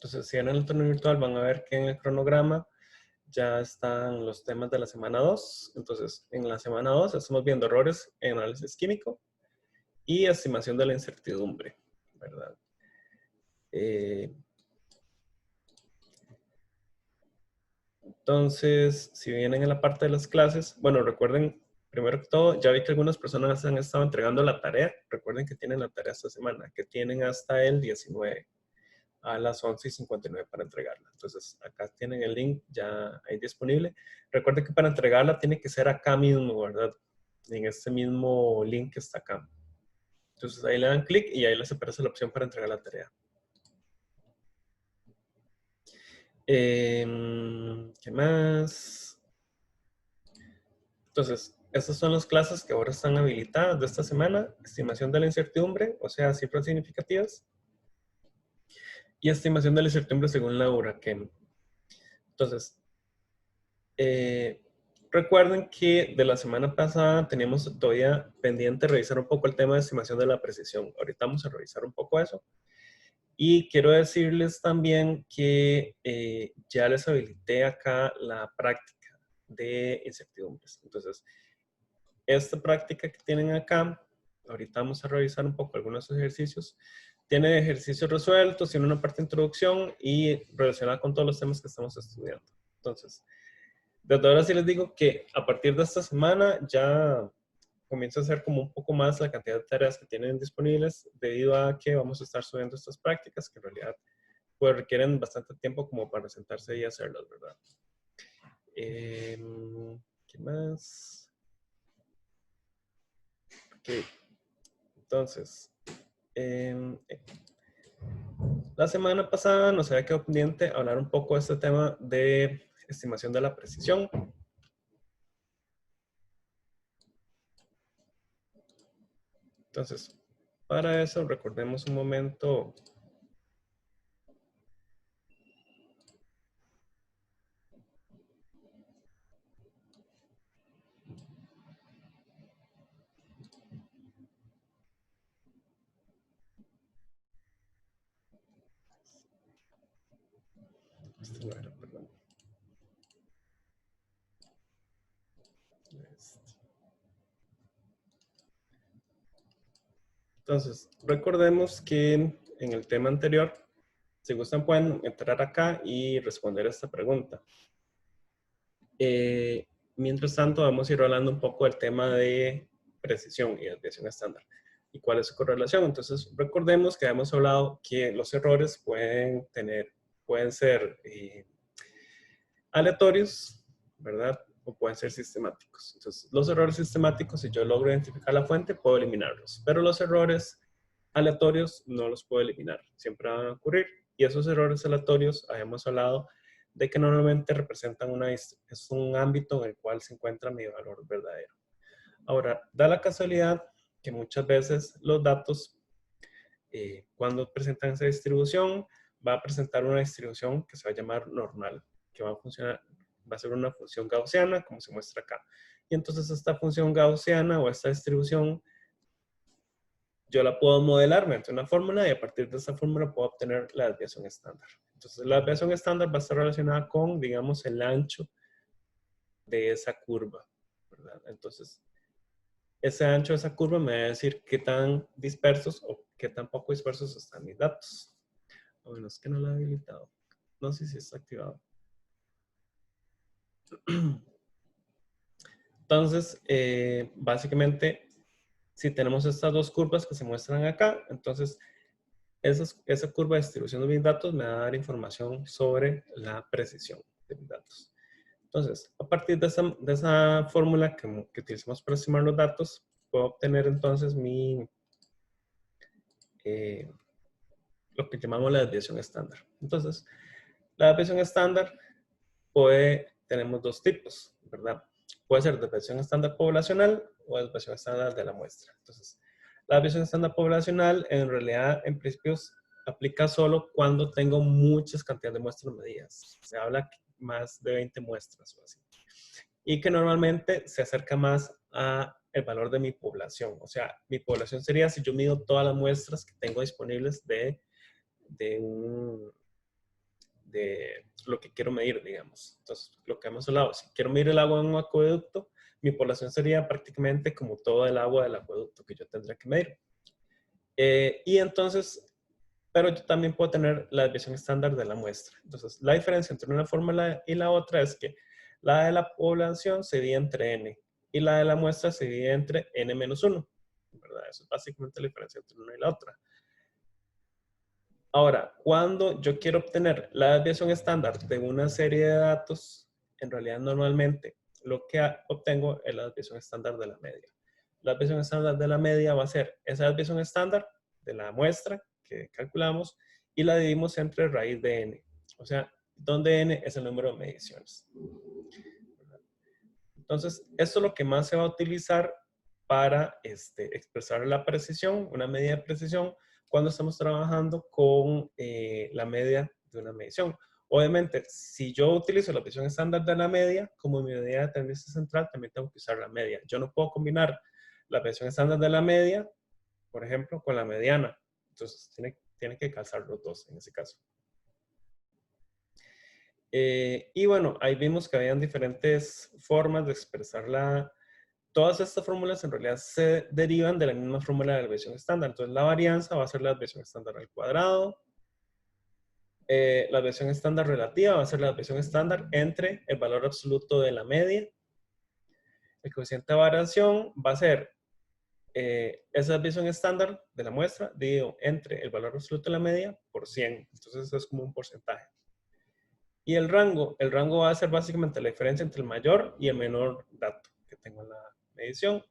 Entonces, si en el torneo virtual van a ver que en el cronograma ya están los temas de la semana 2. Entonces, en la semana 2 estamos viendo errores en análisis químico y estimación de la incertidumbre, ¿verdad? Entonces, si vienen en la parte de las clases, bueno, recuerden, primero que todo, ya vi que algunas personas han estado entregando la tarea. Recuerden que tienen la tarea esta semana, que tienen hasta el 19 a las 11:59 para entregarla. Entonces, acá tienen el link ya ahí disponible. Recuerden que para entregarla tiene que ser acá mismo, ¿verdad? En este mismo link que está acá. Entonces, ahí le dan clic y ahí les aparece la opción para entregar la tarea. ¿Qué más? Entonces, estas son las clases que ahora están habilitadas de esta semana. Estimación de la incertidumbre, o sea, cifras significativas. Y estimación de la incertidumbre según la Huracan. Entonces, recuerden que de la semana pasada teníamos todavía pendiente revisar un poco el tema de estimación de la precisión. Ahorita vamos a revisar un poco eso. Y quiero decirles también que ya les habilité acá la práctica de incertidumbres. Entonces, esta práctica que tienen acá, ahorita vamos a revisar un poco algunos ejercicios. Tiene ejercicios resueltos, tiene una parte de introducción y relacionada con todos los temas que estamos estudiando. Entonces, desde ahora sí les digo que a partir de esta semana ya comienza a ser como un poco más la cantidad de tareas que tienen disponibles debido a que vamos a estar subiendo estas prácticas que en realidad pues requieren bastante tiempo como para sentarse y hacerlas, ¿verdad? ¿Qué más? Ok, entonces, la semana pasada nos había quedado pendiente hablar un poco de este tema de estimación de la precisión. Entonces, para eso recordemos un momento. Este no era, perdón. Entonces, recordemos que en el tema anterior, si gustan pueden entrar acá y responder esta pregunta. Mientras tanto, vamos a ir hablando un poco del tema de precisión y desviación estándar y cuál es su correlación. Entonces, recordemos que hemos hablado que los errores pueden ser aleatorios, ¿verdad? O pueden ser sistemáticos. Entonces, los errores sistemáticos, si yo logro identificar la fuente, puedo eliminarlos. Pero los errores aleatorios no los puedo eliminar. Siempre van a ocurrir. Y esos errores aleatorios, habíamos hablado de que normalmente representan es un ámbito en el cual se encuentra mi valor verdadero. Ahora, da la casualidad que muchas veces los datos, cuando presentan esa distribución, va a presentar una distribución que se va a llamar normal, que va a ser una función gaussiana, como se muestra acá. Y entonces esta función gaussiana o esta distribución, yo la puedo modelar mediante una fórmula y a partir de esa fórmula puedo obtener la desviación estándar. Entonces la desviación estándar va a estar relacionada con, digamos, el ancho de esa curva, ¿verdad? Entonces, ese ancho de esa curva me va a decir qué tan dispersos o qué tan poco dispersos están mis datos. Bueno, es que no lo he habilitado. No sé si está activado. Entonces, básicamente, si tenemos estas dos curvas que se muestran acá, entonces esa curva de distribución de mis datos me va a dar información sobre la precisión de mis datos. Entonces, a partir de esa fórmula que utilizamos para estimar los datos, puedo obtener entonces lo que llamamos la desviación estándar. Entonces, la desviación estándar tenemos dos tipos, ¿verdad? Puede ser desviación estándar poblacional o desviación estándar de la muestra. Entonces, la desviación estándar poblacional en realidad, en principios, aplica solo cuando tengo muchas cantidades de muestras medidas. Se habla más de 20 muestras o así. Y que normalmente se acerca más a el valor de mi población. O sea, mi población sería si yo mido todas las muestras que tengo disponibles de un de lo que quiero medir, digamos. Entonces, lo que hemos hablado, si quiero medir el agua en un acueducto, mi población sería prácticamente como todo el agua del acueducto que yo tendría que medir. Y entonces, pero yo también puedo tener la desviación estándar de la muestra. Entonces, la diferencia entre una fórmula y la otra es que la de la población se divide entre n y la de la muestra se divide entre n-1, ¿verdad? Eso es básicamente la diferencia entre una y la otra. Ahora, cuando yo quiero obtener la desviación estándar de una serie de datos, en realidad normalmente lo que obtengo es la desviación estándar de la media. La desviación estándar de la media va a ser esa desviación estándar de la muestra que calculamos y la dividimos entre raíz de n. O sea, donde n es el número de mediciones. Entonces, esto es lo que más se va a utilizar para expresar la precisión, una medida de precisión, cuando estamos trabajando con la media de una medición. Obviamente, si yo utilizo la medición estándar de la media, como mi medida de tendencia central, también tengo que usar la media. Yo no puedo combinar la medición estándar de la media, por ejemplo, con la mediana. Entonces, tiene que calzar los dos en ese caso. Y bueno, ahí vimos que habían diferentes formas de expresar todas estas fórmulas en realidad se derivan de la misma fórmula de la desviación estándar. Entonces la varianza va a ser la desviación estándar al cuadrado. La desviación estándar relativa va a ser la desviación estándar entre el valor absoluto de la media. El coeficiente de variación va a ser esa desviación estándar de la muestra dividido entre el valor absoluto de la media por 100. Entonces eso es como un porcentaje. Y el rango va a ser básicamente la diferencia entre el mayor y el menor dato que tengo en la medición.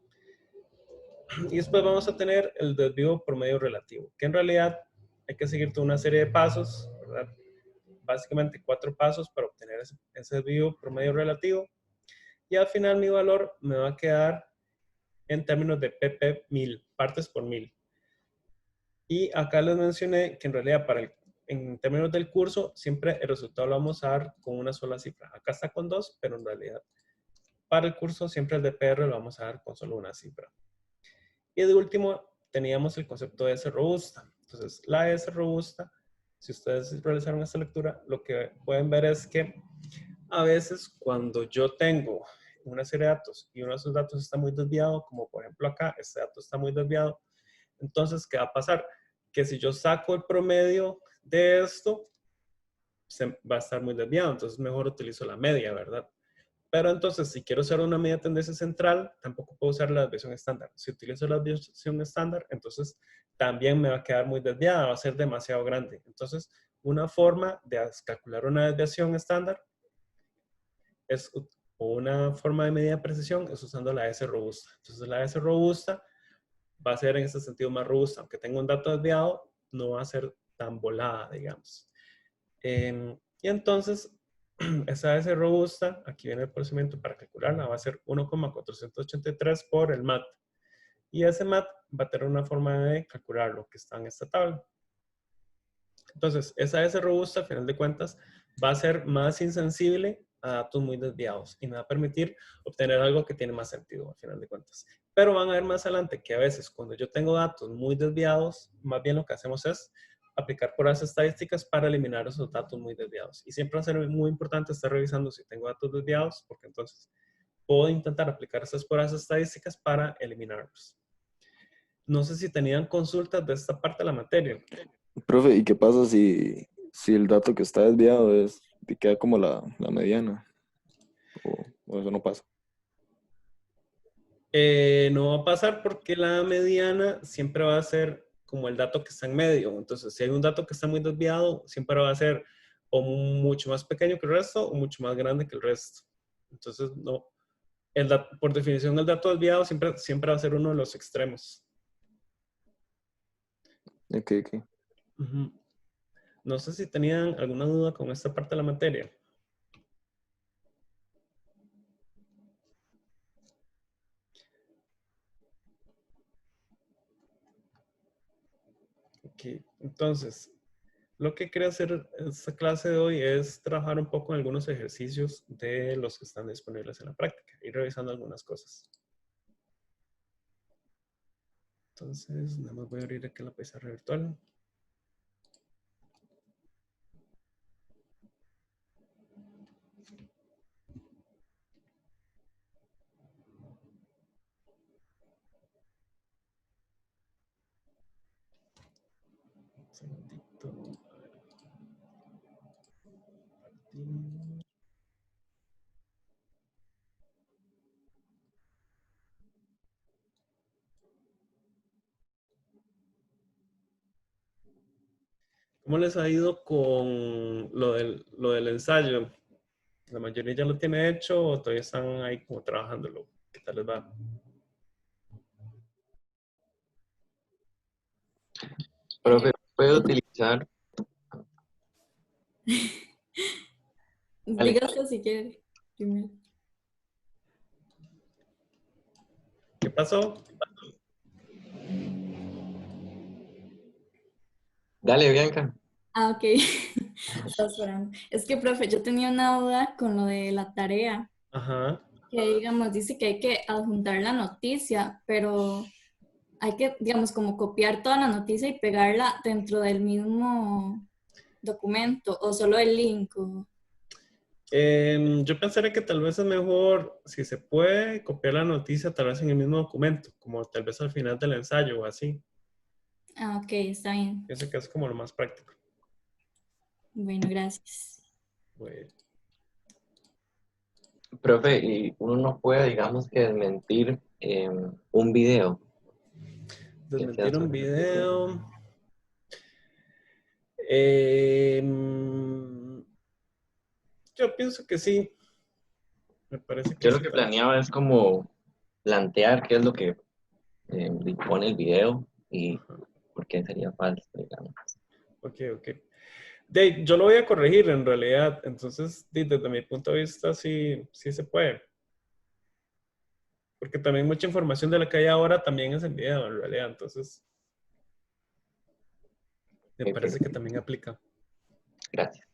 Y después vamos a tener el desvío promedio relativo, que en realidad hay que seguir toda una serie de pasos, ¿verdad? Básicamente 4 pasos para obtener ese desvío promedio relativo. Y al final mi valor me va a quedar en términos de pp 1000, partes por 1000. Y acá les mencioné que en realidad en términos del curso, siempre el resultado lo vamos a dar con una sola cifra. Acá está con 2, pero en realidad para el curso siempre el DPR lo vamos a dar con solo una cifra. Y de último, teníamos el concepto de S robusta. Entonces, la S robusta, si ustedes realizaron esta lectura, lo que pueden ver es que a veces cuando yo tengo una serie de datos y uno de esos datos está muy desviado, como por ejemplo acá, este dato está muy desviado, entonces, ¿qué va a pasar? Que si yo saco el promedio de esto, va a estar muy desviado, entonces mejor utilizo la media, ¿verdad? Pero entonces, si quiero usar una media tendencia central, tampoco puedo usar la desviación estándar. Si utilizo la desviación estándar, entonces también me va a quedar muy desviada, va a ser demasiado grande. Entonces, una forma de calcular una desviación estándar o una forma de medida de precisión es usando la S robusta. Entonces, la S robusta va a ser en ese sentido más robusta. Aunque tenga un dato desviado, no va a ser tan volada, digamos. Y entonces, esa S robusta, aquí viene el procedimiento para calcularla, va a ser 1,483 por el MAT. Y ese MAT va a tener una forma de calcularlo que está en esta tabla. Entonces, esa S robusta, a final de cuentas, va a ser más insensible a datos muy desviados y me va a permitir obtener algo que tiene más sentido, a final de cuentas. Pero van a ver más adelante que a veces cuando yo tengo datos muy desviados, más bien lo que hacemos es aplicar pruebas estadísticas para eliminar esos datos muy desviados. Y siempre va a ser muy importante estar revisando si tengo datos desviados, porque entonces puedo intentar aplicar esas pruebas estadísticas para eliminarlos. No sé si tenían consultas de esta parte de la materia. Profe, ¿y qué pasa si el dato que está desviado queda como la mediana? ¿O eso no pasa? No va a pasar porque la mediana siempre va a ser como el dato que está en medio. Entonces, si hay un dato que está muy desviado, siempre va a ser o mucho más pequeño que el resto o mucho más grande que el resto. Entonces, no. Por definición, el dato desviado siempre va a ser uno de los extremos. Ok, ok. Ujú. No sé si tenían alguna duda con esta parte de la materia. Ok, entonces, lo que quería hacer en esta clase de hoy es trabajar un poco en algunos ejercicios de los que están disponibles en la práctica y revisando algunas cosas. Entonces, nada más voy a abrir aquí la pizarra virtual. segundito. ¿Cómo les ha ido con lo del ensayo? ¿La mayoría ya lo tiene hecho o todavía están ahí como trabajándolo? ¿Qué tal les va? Profe, puede utilizar, dale, Dígase si quiere. Primero. ¿Qué pasó? dale, Bianca. Ah, ok. Estaba esperando. Es que, profe, yo tenía una duda con lo de la tarea, Ajá. que digamos, dice que hay que adjuntar la noticia, pero hay que, digamos, como copiar toda la noticia y pegarla dentro del mismo documento, o solo el link. Yo pensaría que tal vez es mejor, si se puede, copiar la noticia tal vez en el mismo documento, como tal vez al final del ensayo o así. Ah, ok, está bien. Pienso que es como lo más práctico. Bueno, gracias. Bueno, Profe, y uno no puede, digamos, que desmentir un video que sea desmentir un sobre lo que dice. video. Em, yo pienso que sí. Me parece que Yo lo sí que también. planeaba es como plantear qué es lo que pone el video y Ajá. por qué sería falso, digamos. Ok, ok. Yo lo voy a corregir en realidad. Entonces, desde mi punto de vista, sí, sí se puede. Porque también mucha información de la que hay ahora también es en video, en realidad. Entonces, me parece que Perfecto, también aplica. gracias.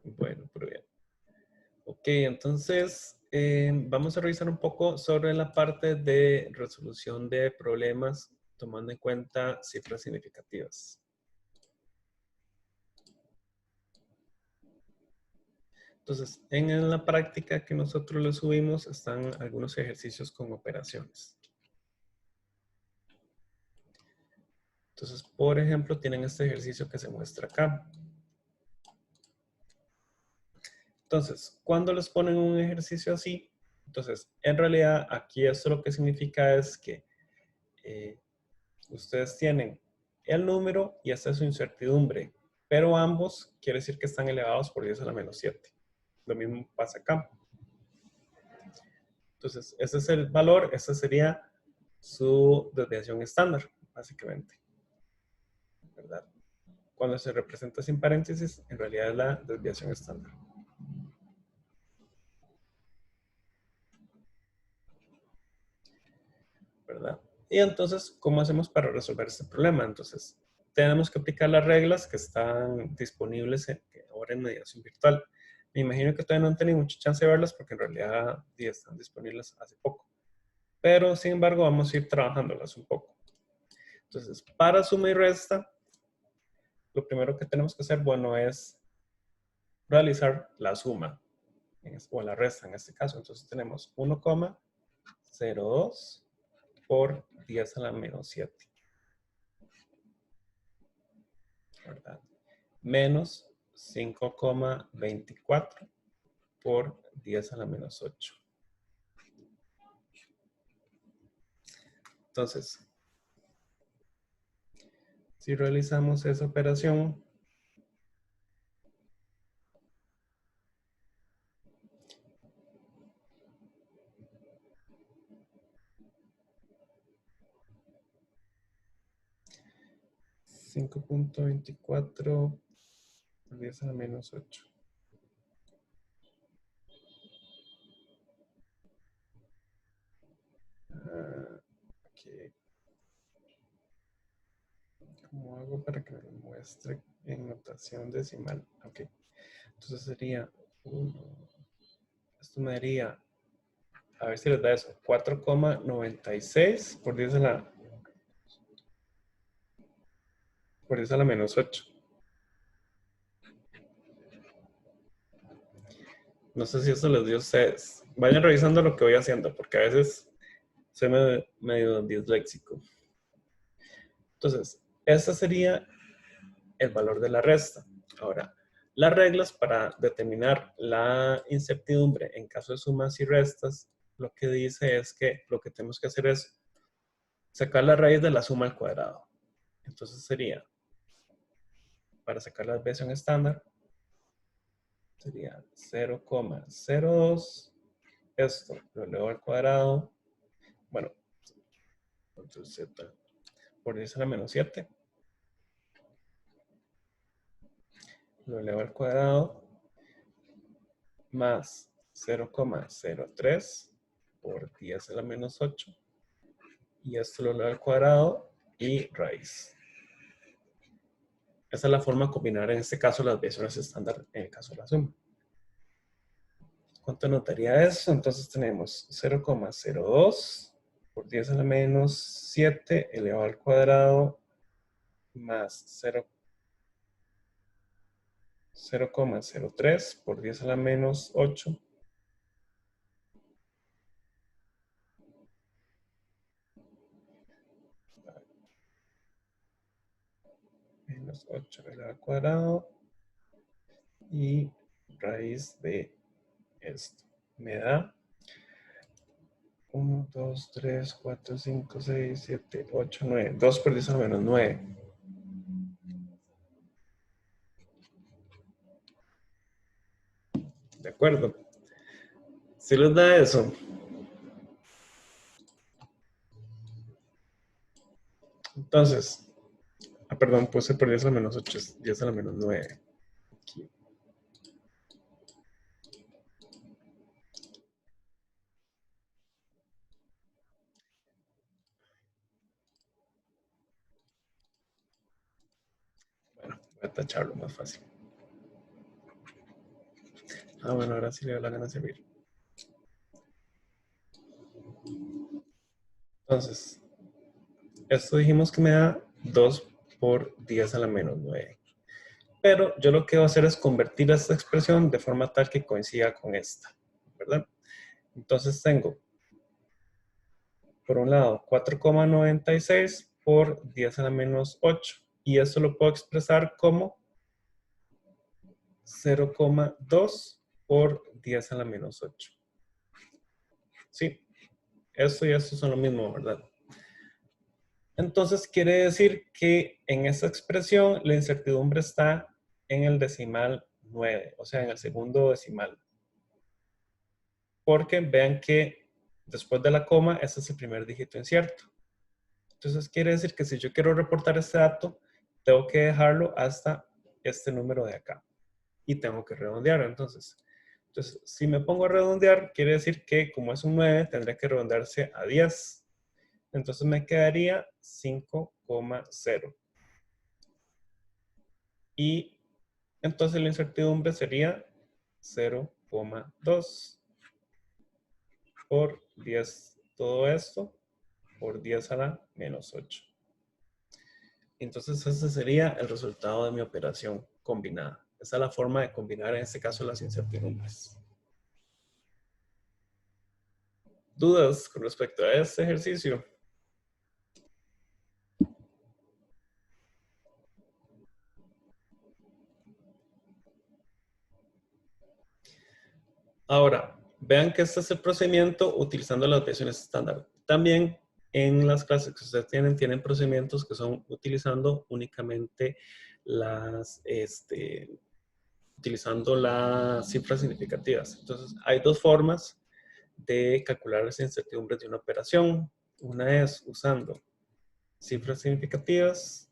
Bueno, pero bien. Ok, entonces vamos a revisar un poco sobre la parte de resolución de problemas tomando en cuenta cifras significativas. Entonces, en la práctica que nosotros le subimos están algunos ejercicios con operaciones. Entonces, por ejemplo, tienen este ejercicio que se muestra acá. Entonces, cuando les ponen un ejercicio así, entonces, en realidad, aquí esto lo que significa es que ustedes tienen el número y esta es su incertidumbre, pero ambos quiere decir que están elevados por 10 a la menos 7. Lo mismo pasa acá. Entonces, ese es el valor, esa sería su desviación estándar, básicamente, ¿verdad? Cuando se representa sin paréntesis, en realidad es la desviación estándar. ¿Verdad? Y entonces, ¿cómo hacemos para resolver este problema? Entonces, tenemos que aplicar las reglas que están disponibles ahora en mediación virtual. Me imagino que todavía no han tenido mucha chance de verlas porque en realidad ya están disponibles hace poco. Pero, sin embargo, vamos a ir trabajándolas un poco. Entonces, para suma y resta, lo primero que tenemos que hacer, bueno, es realizar la suma, o la resta en este caso. Entonces, tenemos 1,02 por 10 a la menos 7. ¿Verdad? Menos 5,24 por 10 a la menos 8. Entonces, si realizamos esa operación, (5.24 por 10 a la menos 8). Ok. ¿Cómo hago para que me lo muestre en notación decimal? Ok. Entonces sería 1. Esto me daría, a ver si les da eso, 4,96 por 10 a la menos 8. No sé si eso les dio a ustedes. Vayan revisando lo que voy haciendo, porque a veces soy medio disléxico. Entonces, esta sería el valor de la resta. Ahora, las reglas para determinar la incertidumbre en caso de sumas y restas, lo que dice es que lo que tenemos que hacer es sacar la raíz de la suma al cuadrado. Entonces sería, para sacar la desviación estándar, sería 0,02. Esto lo elevo al cuadrado. Bueno, entonces z por 10 a la menos 7. Lo elevo al cuadrado más 0,03 por 10 a la menos 8. Y esto lo elevo al cuadrado y raíz. Esa es la forma de combinar en este caso las desviaciones estándar en el caso de la suma. ¿Cuánto notaría eso? Entonces tenemos 0,02 por 10 a la menos 7 elevado al cuadrado más 0,03 por 10 a la menos 8 menos 8 elevado al cuadrado y raíz de esto me da 1, 2, 3, 4, 5, 6, 7, 8, 9. 2 por 10 a la menos 9. De acuerdo. Si les da eso. Entonces, perdón, puse por 10 a la menos 8, es 10 a la menos 9. Aquí. Bueno, voy a tacharlo más fácil. Bueno, ahora sí le da la gana de servir. Entonces, esto dijimos que me da 2 por 10 a la menos 9. Pero yo lo que voy a hacer es convertir esta expresión de forma tal que coincida con esta, ¿verdad? Entonces tengo, por un lado, 4,96 por 10 a la menos 8. Y eso lo puedo expresar como 0,2 por 10 a la menos 8. Sí, esto y esto son lo mismo, ¿verdad? Entonces quiere decir que en esta expresión la incertidumbre está en el decimal 9, o sea, en el segundo decimal. Porque vean que después de la coma, este es el primer dígito incierto. Entonces quiere decir que si yo quiero reportar este dato, tengo que dejarlo hasta este número de acá. Y tengo que redondear, entonces. Entonces, si me pongo a redondear, quiere decir que como es un 9, tendría que redondearse a 10. Entonces me quedaría 5,0. Y entonces la incertidumbre sería 0,2 por 10, todo esto, por 10 a la menos 8. Entonces ese sería el resultado de mi operación combinada. Esa es la forma de combinar en este caso las incertidumbres. ¿Dudas con respecto a este ejercicio? Ahora, vean que este es el procedimiento utilizando las desviaciones estándar. También en las clases que ustedes tienen procedimientos que son utilizando únicamente utilizando las cifras significativas. Entonces, hay dos formas de calcular las incertidumbres de una operación. Una es usando cifras significativas.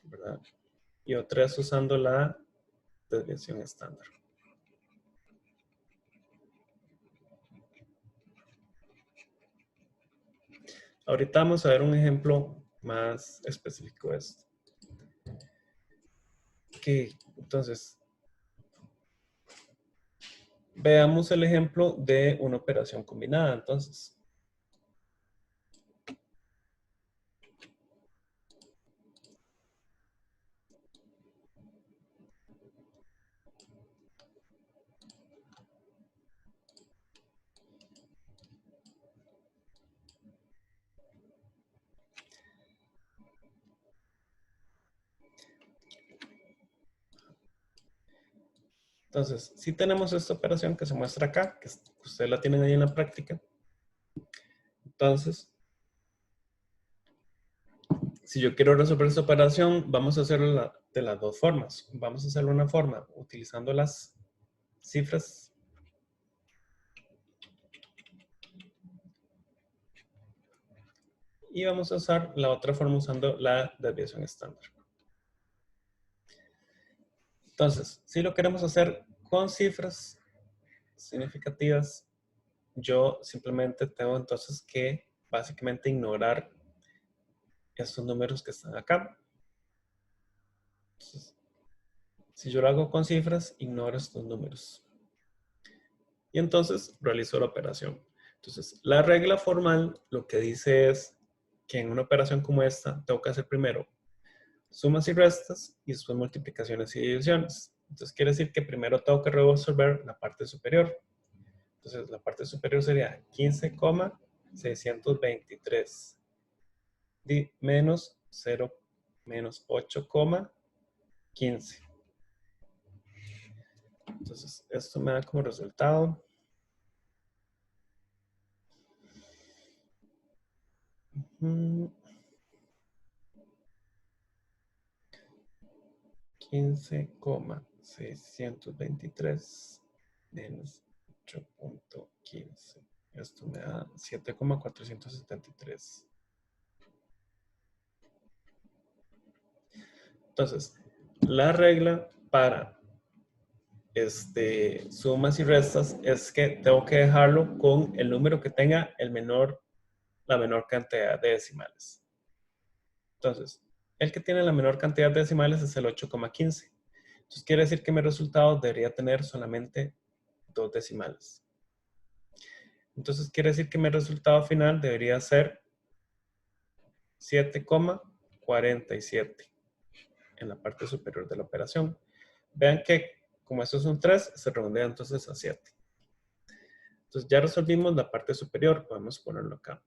¿Verdad? Y otra es usando la desviación estándar. Ahorita vamos a ver un ejemplo más específico de esto. Entonces, veamos el ejemplo de una operación combinada. Entonces, Entonces, si tenemos esta operación que se muestra acá, que ustedes la tienen ahí en la práctica. Entonces, si yo quiero resolver esta operación, vamos a hacerlo de las dos formas. Vamos a hacerlo una forma utilizando las cifras. Y vamos a usar la otra forma usando la desviación estándar. Entonces, si lo queremos hacer con cifras significativas, yo simplemente tengo entonces que básicamente ignorar estos números que están acá. Entonces, si yo lo hago con cifras, ignoro estos números. Y entonces realizo la operación. Entonces, la regla formal lo que dice es que en una operación como esta, tengo que hacer primero sumas y restas y después multiplicaciones y divisiones. Entonces, quiere decir que primero tengo que resolver la parte superior. Entonces, la parte superior sería 15,623 menos 0 menos 8,15. Entonces, esto me da como resultado 15,623 menos 8,15. Esto me da 7,473. Entonces, la regla para sumas y restas es que tengo que dejarlo con el número que tenga la menor cantidad de decimales. Entonces, el que tiene la menor cantidad de decimales es el 8,15. Entonces, quiere decir que mi resultado debería tener solamente 2 decimales. Entonces, quiere decir que mi resultado final debería ser 7,47 en la parte superior de la operación. Vean que como esto es un 3, se redondea entonces a 7. Entonces, ya resolvimos la parte superior. Podemos ponerlo acá.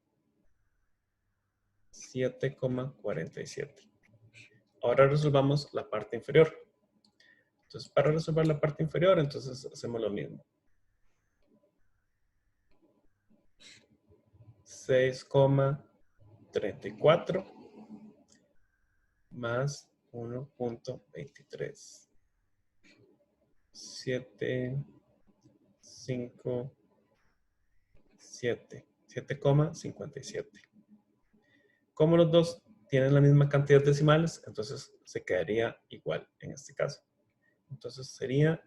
7,47. Ahora resolvamos la parte inferior. Entonces, para resolver la parte inferior, entonces hacemos lo mismo. 6,34 más 1,23. 7,57. Como los dos tienen la misma cantidad de decimales, entonces se quedaría igual en este caso. Entonces sería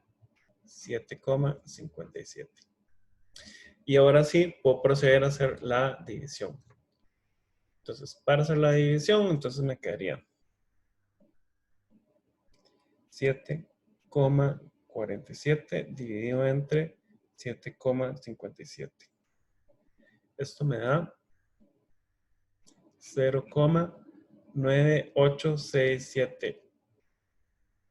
7,57. Y ahora sí puedo proceder a hacer la división. Entonces, para hacer la división, entonces me quedaría 7,47 dividido entre 7,57. Esto me da 0,9867.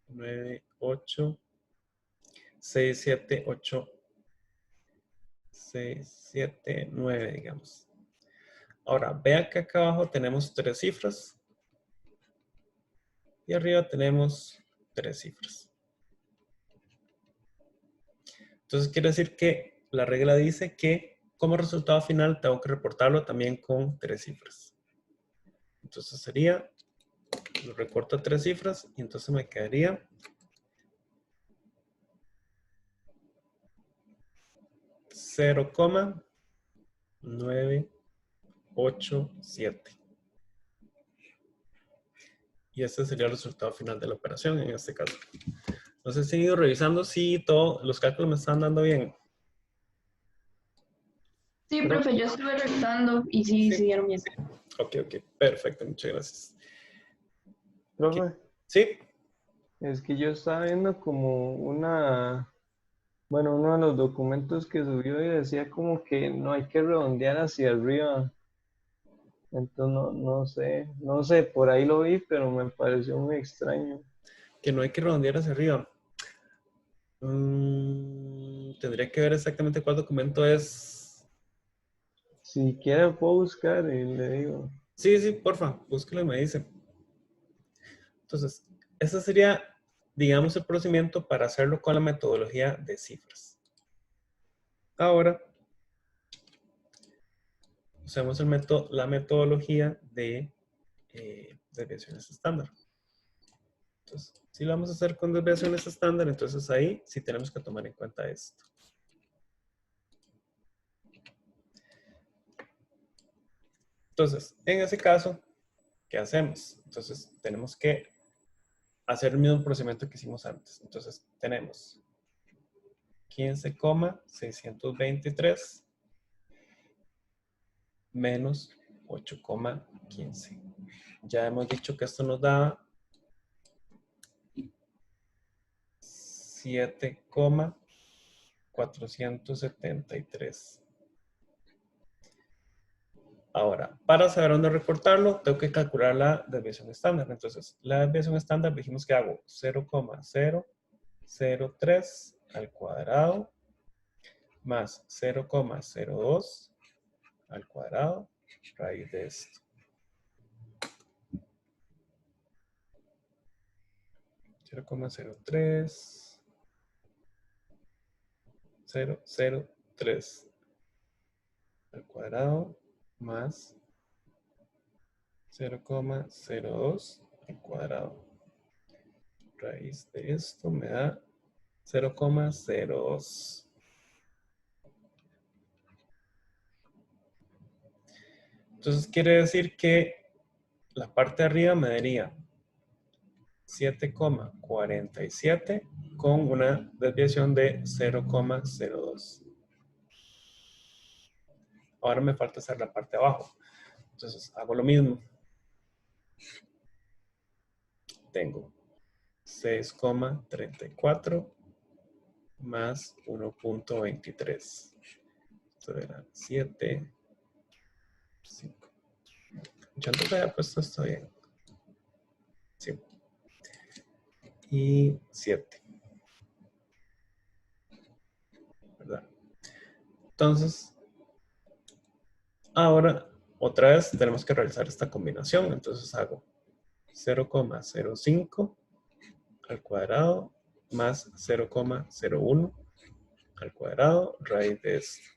98678,679, digamos. Ahora, vea que acá abajo tenemos 3 cifras. Y arriba tenemos 3 cifras. Entonces, quiere decir que la regla dice que como resultado final tengo que reportarlo también con 3 cifras. Entonces sería, lo recorto a 3 cifras y entonces me quedaría 0,987. Y este sería el resultado final de la operación en este caso. Entonces he seguido revisando si todos los cálculos me están dando bien. Sí, profe, yo estuve revisando y sí dieron bien. Ok, perfecto, muchas gracias. Profe, ¿Sí? es que yo estaba viendo como uno de los documentos que subió y decía como que no hay que redondear hacia arriba. Entonces no sé, por ahí lo vi, pero me pareció muy extraño. Que no hay que redondear hacia arriba. Tendría que ver exactamente cuál documento es. Si quiere puedo buscar y le digo. Sí, porfa, búsquelo y me dice. Entonces, ese sería, digamos, el procedimiento para hacerlo con la metodología de cifras. Ahora, usemos la metodología de desviaciones estándar. Entonces, si lo vamos a hacer con desviaciones estándar, entonces ahí sí tenemos que tomar en cuenta esto. Entonces, en ese caso, ¿qué hacemos? Entonces, tenemos que hacer el mismo procedimiento que hicimos antes. Entonces, tenemos 15,623 menos 8,15. Ya hemos dicho que esto nos da 7,473. Ahora, para saber dónde recortarlo, tengo que calcular la desviación estándar. Entonces, la desviación estándar dijimos que hago 0,003 al cuadrado más 0,02 al cuadrado raíz de esto. 0,03 003 al cuadrado más 0,02 al cuadrado. Raíz de esto me da 0,02. Entonces quiere decir que la parte de arriba me daría 7,47 con una desviación de 0,02. Ahora me falta hacer la parte de abajo. Entonces hago lo mismo. Tengo 6,34 más 1,23. Esto era 7, 5. Yo antes había puesto esto bien. Sí. Y 7. ¿Verdad? Entonces, ahora otra vez tenemos que realizar esta combinación. Entonces hago 0,05 al cuadrado más 0,01 al cuadrado raíz de esto.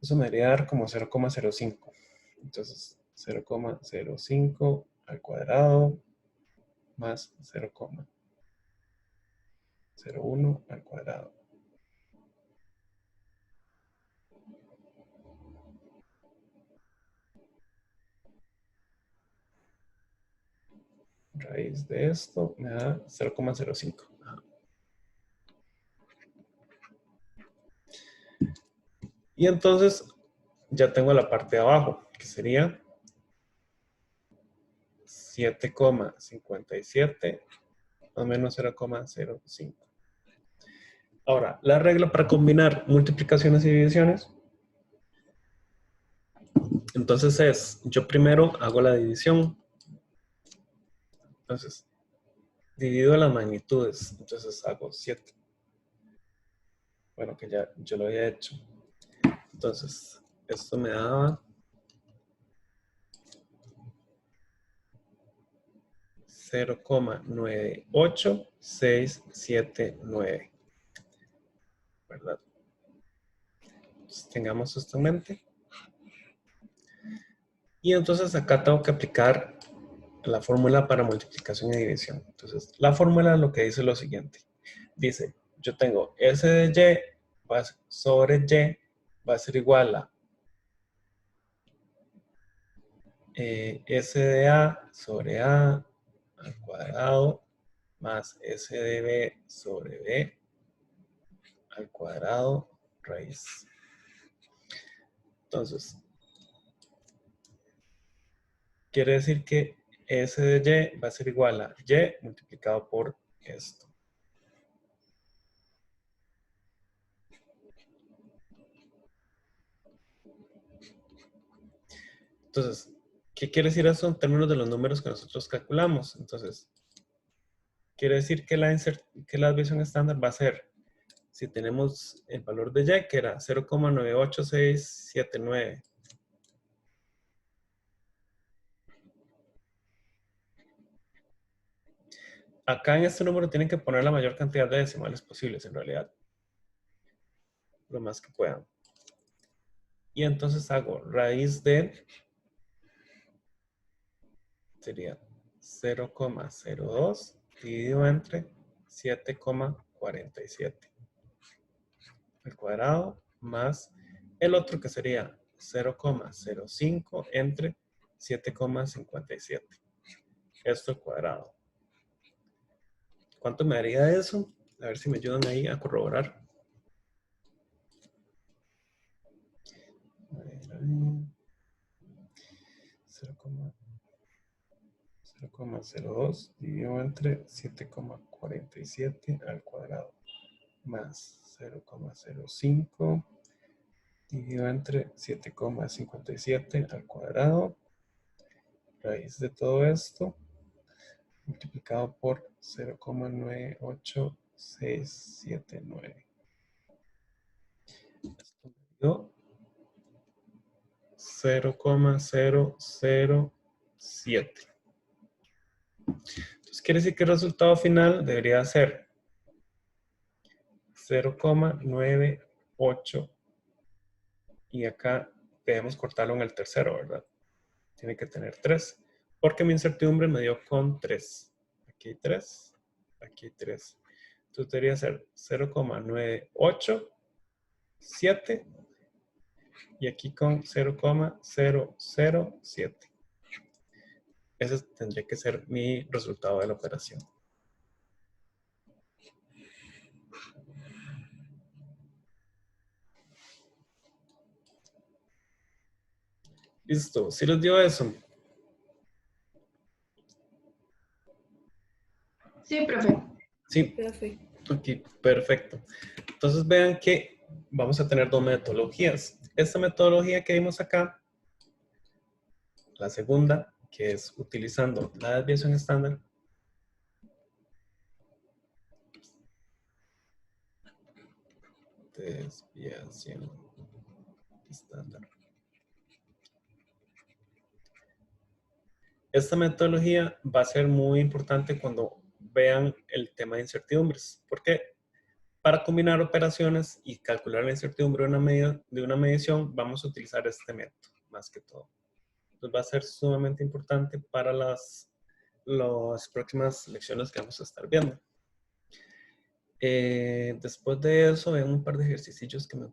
Eso me debería dar como 0,05. Entonces 0,05 al cuadrado más 0,01 al cuadrado. Raíz de esto me da 0,05. Y entonces ya tengo la parte de abajo, que sería 7,57 más o menos 0,05. Ahora, la regla para combinar multiplicaciones y divisiones. Entonces es, yo primero hago la división. Entonces, divido las magnitudes. Entonces hago 7. Bueno, que ya yo lo había hecho. Entonces, esto me daba 0,98679. ¿Verdad? Entonces, tengamos esto en mente. Y entonces acá tengo que aplicar la fórmula para multiplicación y división. Entonces, la fórmula lo que dice es lo siguiente. Dice, yo tengo S de Y sobre Y va a ser igual a S de A sobre A al cuadrado más S de B sobre B al cuadrado raíz. Entonces, quiere decir que S de Y va a ser igual a Y multiplicado por esto. Entonces, ¿qué quiere decir eso en términos de los números que nosotros calculamos? Entonces, quiere decir que la desviación estándar va a ser, si tenemos el valor de Y, que era 0,98679, acá en este número tienen que poner la mayor cantidad de decimales posibles en realidad. Lo más que puedan. Y entonces hago raíz de, sería 0,02 dividido entre 7,47 al cuadrado más el otro que sería 0,05 entre 7,57. Esto al cuadrado. ¿Cuánto me daría eso? A ver si me ayudan ahí a corroborar. 0,02 dividido entre 7,47 al cuadrado más 0,05 dividido entre 7,57 al cuadrado, raíz de todo esto, multiplicado por 0,98679. Esto me dio 0,007. Entonces quiere decir que el resultado final debería ser 0,98 y acá debemos cortarlo en el tercero, ¿verdad? Tiene que tener 3, porque mi incertidumbre me dio con 3. Aquí hay 3, aquí hay 3. Entonces debería ser 0,987 y aquí con 0,007. Ese tendría que ser mi resultado de la operación. Listo, ¿sí les dio eso? Sí, profe. Sí, Perfecto. ok, perfecto. Entonces vean que vamos a tener dos metodologías. Esta metodología que vimos acá, la segunda, que es utilizando la desviación estándar. Desviación estándar. Esta metodología va a ser muy importante cuando vean el tema de incertidumbres. ¿Por qué? Para combinar operaciones y calcular la incertidumbre de una medición, vamos a utilizar este método, más que todo. Entonces va a ser sumamente importante para las próximas lecciones que vamos a estar viendo. Después de eso, ven un par de ejercicios que me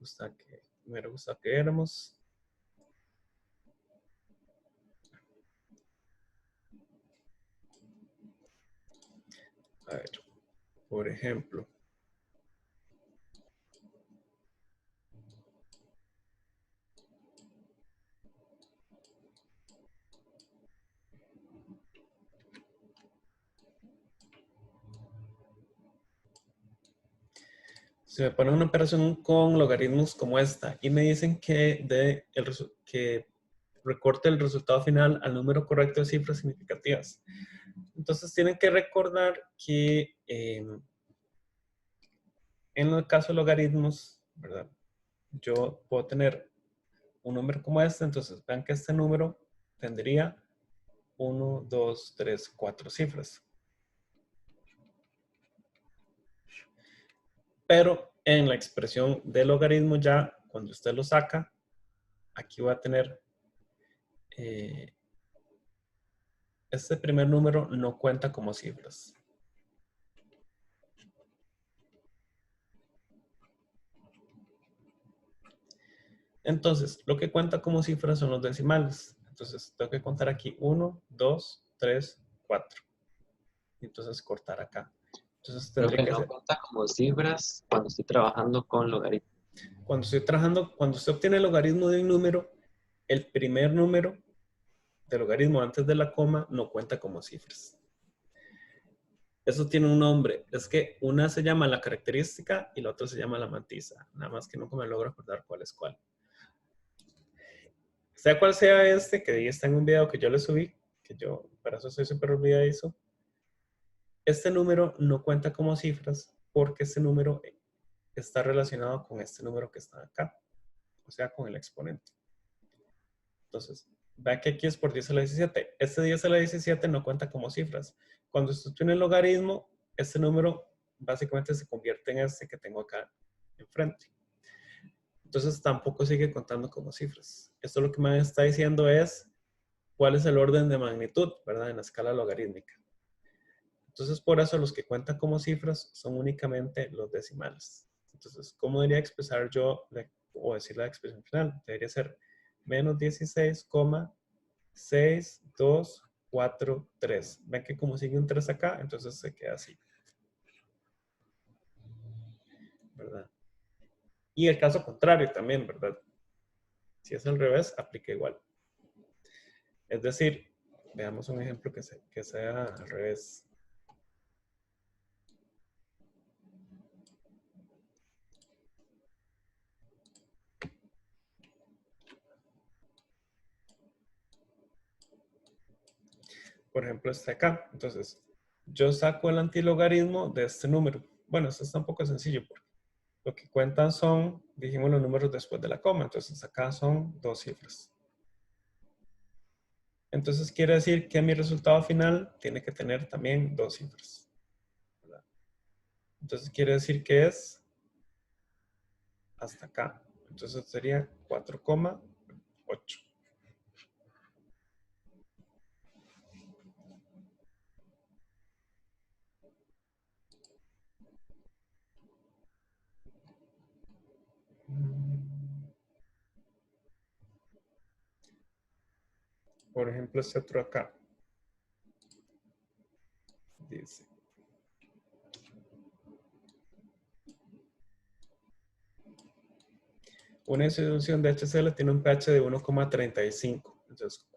hubiera gustado que viéramos. A ver, por ejemplo. Si me ponen una operación con logaritmos como esta y me dicen que recorte el resultado final al número correcto de cifras significativas. Entonces tienen que recordar que en el caso de logaritmos, ¿verdad? Yo puedo tener un número como este, entonces vean que este número tendría 1, 2, 3, 4 cifras. Pero en la expresión de logaritmo ya, cuando usted lo saca, aquí va a tener este primer número no cuenta como cifras. Entonces, lo que cuenta como cifras son los decimales. Entonces, tengo que contar aquí 1, 2, 3, 4. Y entonces cortar acá. Entonces, Creo tendría que que no hacer. cuenta como cifras cuando estoy trabajando con logaritmos. Cuando usted obtiene el logaritmo de un número, el primer número del logaritmo antes de la coma no cuenta como cifras. Eso tiene un nombre. Es que una se llama la característica y la otra se llama la matiza. Nada más que nunca me logro acordar cuál es cuál. Sea cual sea este, que ahí está en un video que yo le subí, que yo para eso soy súper olvidadizo. Este número no cuenta como cifras porque este número está relacionado con este número que está acá. O sea, con el exponente. Entonces, vea que aquí es por 10 a la 17. Este 10 a la 17 no cuenta como cifras. Cuando usted tiene el logaritmo, este número básicamente se convierte en este que tengo acá enfrente. Entonces tampoco sigue contando como cifras. Esto lo que me está diciendo es cuál es el orden de magnitud, ¿verdad? En la escala logarítmica. Entonces, por eso los que cuentan como cifras son únicamente los decimales. Entonces, ¿cómo debería expresar yo o decir la expresión final? Debería ser menos 16,6243. Ven que como sigue un 3 acá, entonces se queda así, ¿verdad? Y el caso contrario también, ¿verdad? Si es al revés, aplica igual. Es decir, veamos un ejemplo que sea al revés. Por ejemplo, este acá. Entonces, yo saco el antilogaritmo de este número. Bueno, esto está un poco sencillo porque lo que cuentan son, dijimos, los números después de la coma. Entonces, acá son 2 cifras. Entonces, quiere decir que mi resultado final tiene que tener también 2 cifras, ¿verdad? Entonces, quiere decir que es hasta acá. Entonces, sería 4,8. Por ejemplo, este otro acá. Dice. Una distribución de HCl tiene un pH de 1,35. Entonces,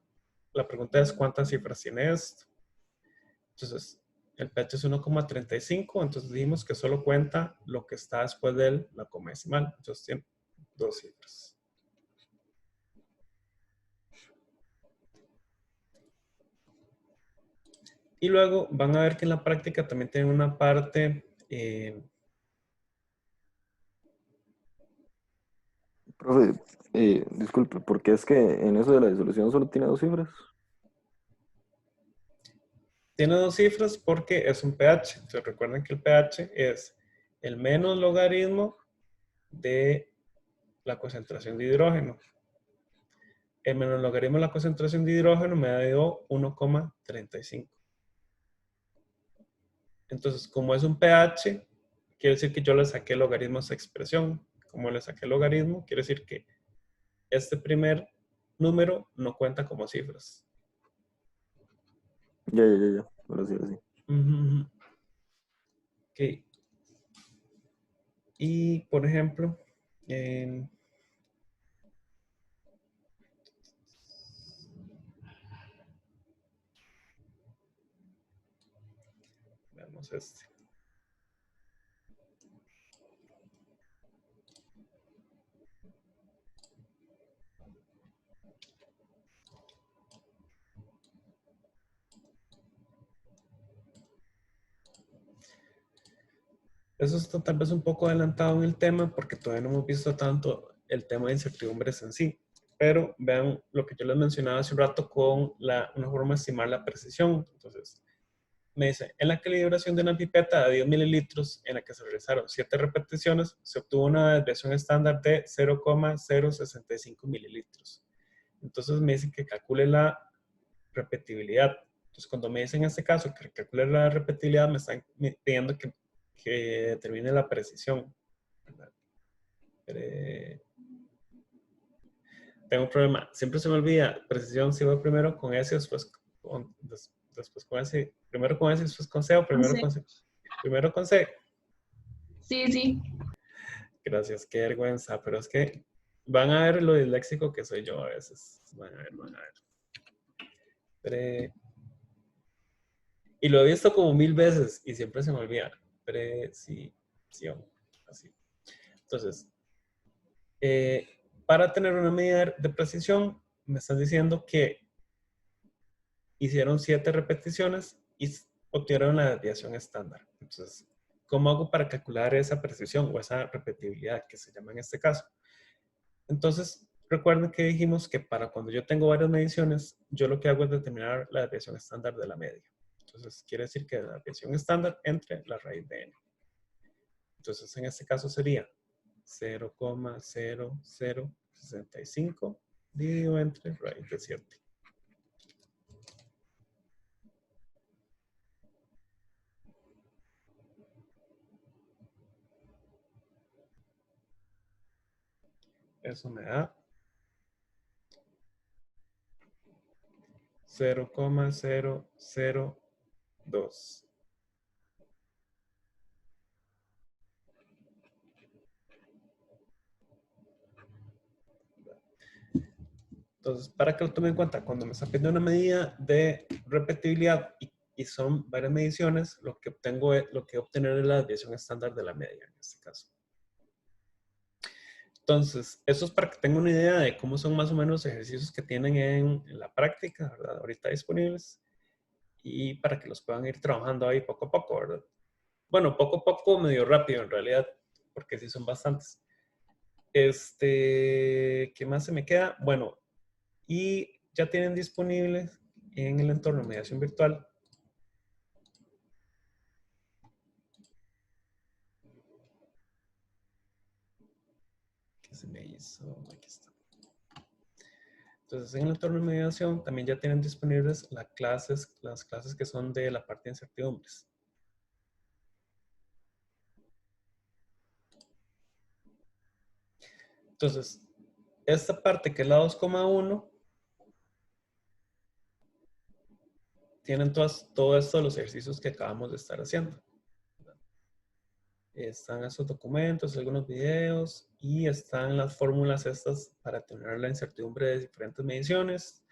la pregunta es, ¿cuántas cifras tiene esto? Entonces, el pH es 1,35. Entonces, dijimos que solo cuenta lo que está después de la coma decimal. Entonces, tiene 2 cifras. Y luego van a ver que en la práctica también tienen una parte... Profe, disculpe, ¿por qué es que en eso de la disolución solo tiene 2 cifras? Tiene 2 cifras porque es un pH. Entonces recuerden que el pH es el menos logaritmo de la concentración de hidrógeno. El menos logaritmo de la concentración de hidrógeno me dio 1,35. Entonces, como es un pH, quiere decir que yo le saqué el logaritmo a esa expresión. Como le saqué el logaritmo, quiere decir que este primer número no cuenta como cifras. Ya. Ahora sí, ahora sí. Ok. Y, por ejemplo, veamos este. Eso está tal vez un poco adelantado en el tema porque todavía no hemos visto tanto el tema de incertidumbres en sí. Pero vean lo que yo les mencionaba hace un rato con una forma de estimar la precisión. Entonces, me dice, en la calibración de una pipeta de 10 mililitros en la que se realizaron 7 repeticiones, se obtuvo una desviación estándar de 0,065 mililitros. Entonces me dicen que calcule la repetibilidad. Entonces, cuando me dicen en este caso que calcule la repetibilidad, me están pidiendo que determine la precisión. Tengo un problema. Siempre se me olvida. Precisión si va primero con S, después con S. Primero con S, después con C, o primero con C. Primero con C. Sí. Gracias, qué vergüenza. Pero es que van a ver lo disléxico que soy yo a veces. Van a ver. Y lo he visto como 1000 veces y siempre se me olvida. Precisión. Así. Entonces, para tener una medida de precisión, me están diciendo que hicieron 7 repeticiones y obtuvieron la desviación estándar. Entonces, ¿cómo hago para calcular esa precisión o esa repetibilidad que se llama en este caso? Entonces, recuerden que dijimos que para cuando yo tengo varias mediciones, yo lo que hago es determinar la desviación estándar de la media. Entonces, quiere decir que la desviación estándar entre la raíz de n. Entonces, en este caso sería 0,0065 dividido entre raíz de 7. Eso me da 0,002. Entonces, para que lo tomen en cuenta, cuando me está pidiendo una medida de repetibilidad y son varias mediciones, lo que obtengo es, lo que obtener es la desviación estándar de la media en este caso. Entonces, eso es para que tengan una idea de cómo son más o menos los ejercicios que tienen en la práctica, ¿verdad? Ahorita disponibles. Y para que los puedan ir trabajando ahí poco a poco, ¿verdad? Bueno, poco a poco, medio rápido en realidad, porque sí son bastantes. ¿Qué más se me queda? Bueno, y ya tienen disponibles en el entorno de mediación virtual ¿qué se me hizo? Aquí está. Entonces, en el entorno de mediación también ya tienen disponibles las clases que son de la parte de incertidumbres. Entonces, esta parte que es la 2,1 tienen todo esto de los ejercicios que acabamos de estar haciendo. Están esos documentos, algunos videos y están las fórmulas estas para tener la incertidumbre de diferentes mediciones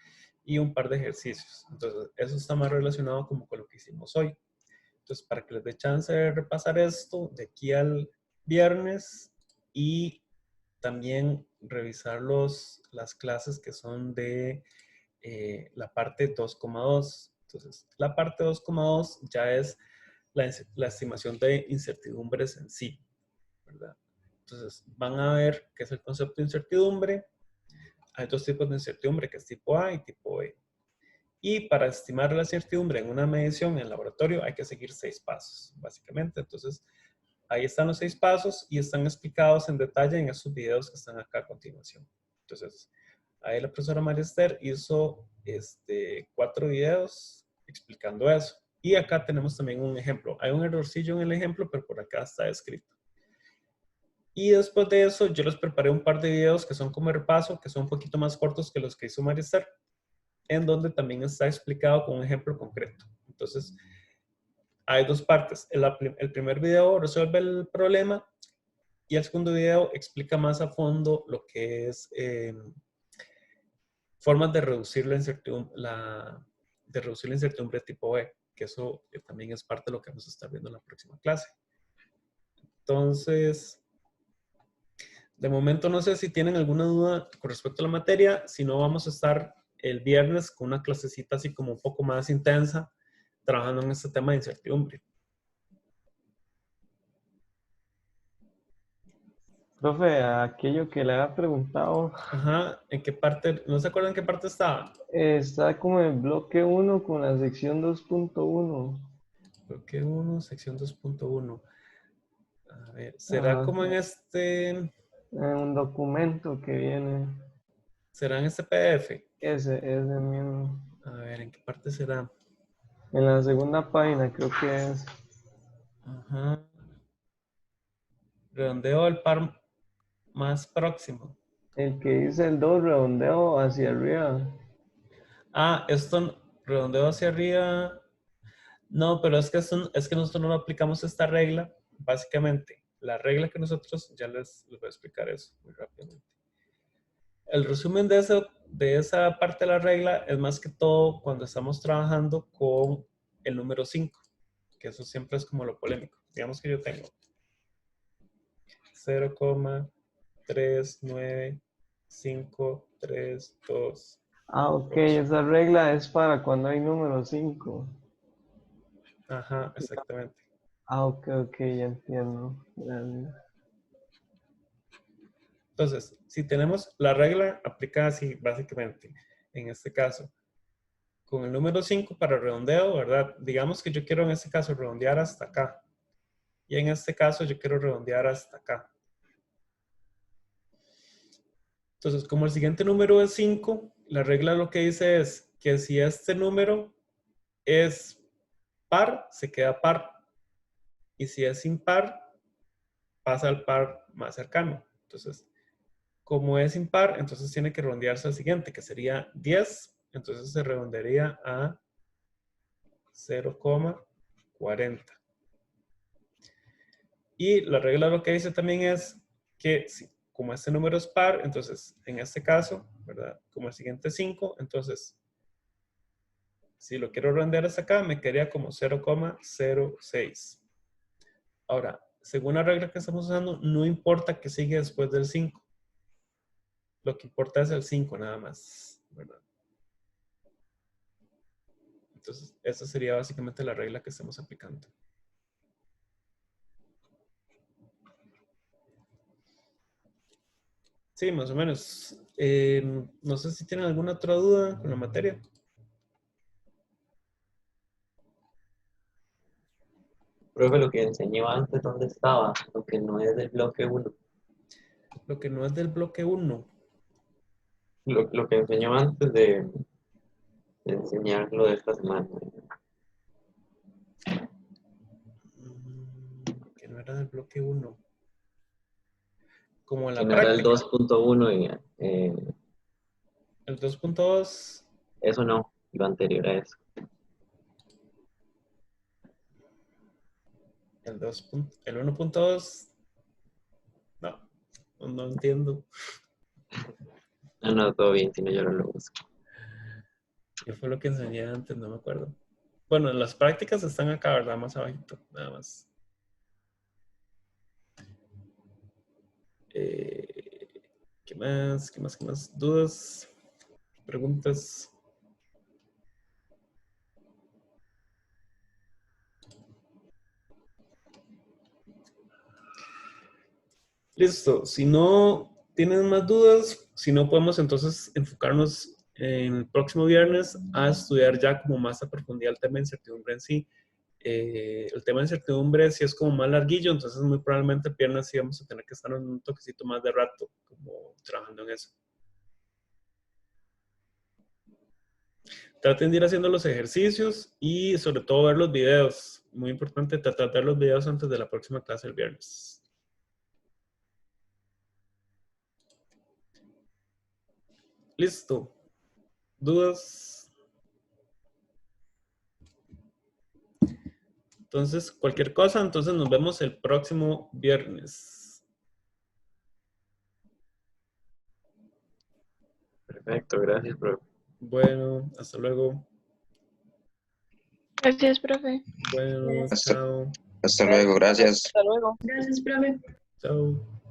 y un par de ejercicios. Entonces, eso está más relacionado como con lo que hicimos hoy. Entonces, para que les dé chance de repasar esto de aquí al viernes y también revisar las clases que son de la parte 2,2. Entonces, la parte 2,2 ya es la estimación de incertidumbres en sí, ¿verdad? Entonces, van a ver qué es el concepto de incertidumbre. Hay dos tipos de incertidumbre, que es tipo A y tipo B. Y para estimar la incertidumbre en una medición en laboratorio hay que seguir 6 pasos, básicamente. Entonces, ahí están los 6 pasos y están explicados en detalle en esos videos que están acá a continuación. Entonces, ahí la profesora María Esther hizo 4 videos explicando eso. Y acá tenemos también un ejemplo. Hay un errorcillo en el ejemplo, pero por acá está escrito. Y después de eso, yo les preparé un par de videos que son como repaso, que son un poquito más cortos que los que hizo María Esther, en donde también está explicado con un ejemplo concreto. Entonces, hay dos partes. El primer video resuelve el problema y el segundo video explica más a fondo lo que es formas de reducir la incertidumbre tipo B, que eso también es parte de lo que vamos a estar viendo en la próxima clase. Entonces, de momento no sé si tienen alguna duda con respecto a la materia, si no vamos a estar el viernes con una clasecita así como un poco más intensa, trabajando en este tema de incertidumbre. Profe, aquello que le había preguntado, Ajá, ¿en qué parte? ¿No se acuerdan en qué parte estaba? está como en bloque 1 con la sección 2.1. Bloque 1, sección 2.1. A ver, ¿será Ajá, como en un documento que viene, será en este PDF? ese mismo. A ver, ¿en qué parte será? En la segunda página creo que es. Ajá. Redondeo el par más próximo. El que dice el 2 redondeo hacia arriba. Ah, esto redondeo hacia arriba. No, pero es que nosotros no aplicamos esta regla. Básicamente, la regla que nosotros, ya les voy a explicar eso muy rápidamente. El resumen de esa parte de la regla es más que todo cuando estamos trabajando con el número 5, que eso siempre es como lo polémico. Digamos que yo tengo 0,39532. Ah, ok, esa regla es para cuando hay número 5. Ajá, exactamente. Ah, ok, ya entiendo. Gracias. Entonces, si tenemos la regla aplicada así, básicamente, en este caso, con el número 5 para redondeo, ¿verdad? Digamos que yo quiero en este caso redondear hasta acá. Y en este caso yo quiero redondear hasta acá. Entonces, como el siguiente número es 5, la regla lo que dice es que si este número es par, se queda par. Y si es impar, pasa al par más cercano. Entonces, como es impar, entonces tiene que redondearse al siguiente, que sería 10. Entonces se redondearía a 0,40. Y la regla lo que dice también es que como este número es par, entonces en este caso, ¿verdad? Como el siguiente es 5, entonces si lo quiero redondear hasta acá, me quedaría como 0,06. Ahora, según la regla que estamos usando, no importa que siga después del 5. Lo que importa es el 5 nada más, ¿verdad? Entonces, esa sería básicamente la regla que estamos aplicando. Sí, más o menos. No sé si tienen alguna otra duda con la materia. Profe, lo que enseñó antes, ¿dónde estaba? Lo que no es del bloque 1. Lo que no es del bloque 1. Lo que enseñó antes de enseñar lo de esta semana. Que no era del bloque 1. Como en Que la no era el práctica. 2.1 y El 2.2. eso no, lo anterior a eso. El 1.2. No entiendo. No, no, todo bien, si no yo no lo busco. ¿Qué fue lo que enseñé antes? No me acuerdo. Bueno, las prácticas están acá, ¿verdad? Más abajito, nada más. ¿Qué más? ¿Qué más? ¿Qué más? ¿Dudas? ¿Preguntas? Listo. Si no tienen más dudas, si no podemos entonces enfocarnos en el próximo viernes a estudiar ya como más a profundidad el tema de incertidumbre en sí. El tema de incertidumbre sí es como más larguillo, entonces muy probablemente el viernes sí vamos a tener que estar un toquecito más de rato como trabajando en eso. Traten de ir haciendo los ejercicios y sobre todo ver los videos. Muy importante tratar de ver los videos antes de la próxima clase el viernes. Listo. ¿Dudas? Entonces, cualquier cosa, entonces nos vemos el próximo viernes. Perfecto, gracias, profe. Bueno, hasta luego. Gracias, profe. Bueno, Hasta, chao. hasta luego, gracias. Hasta luego. Gracias, profe. Chao.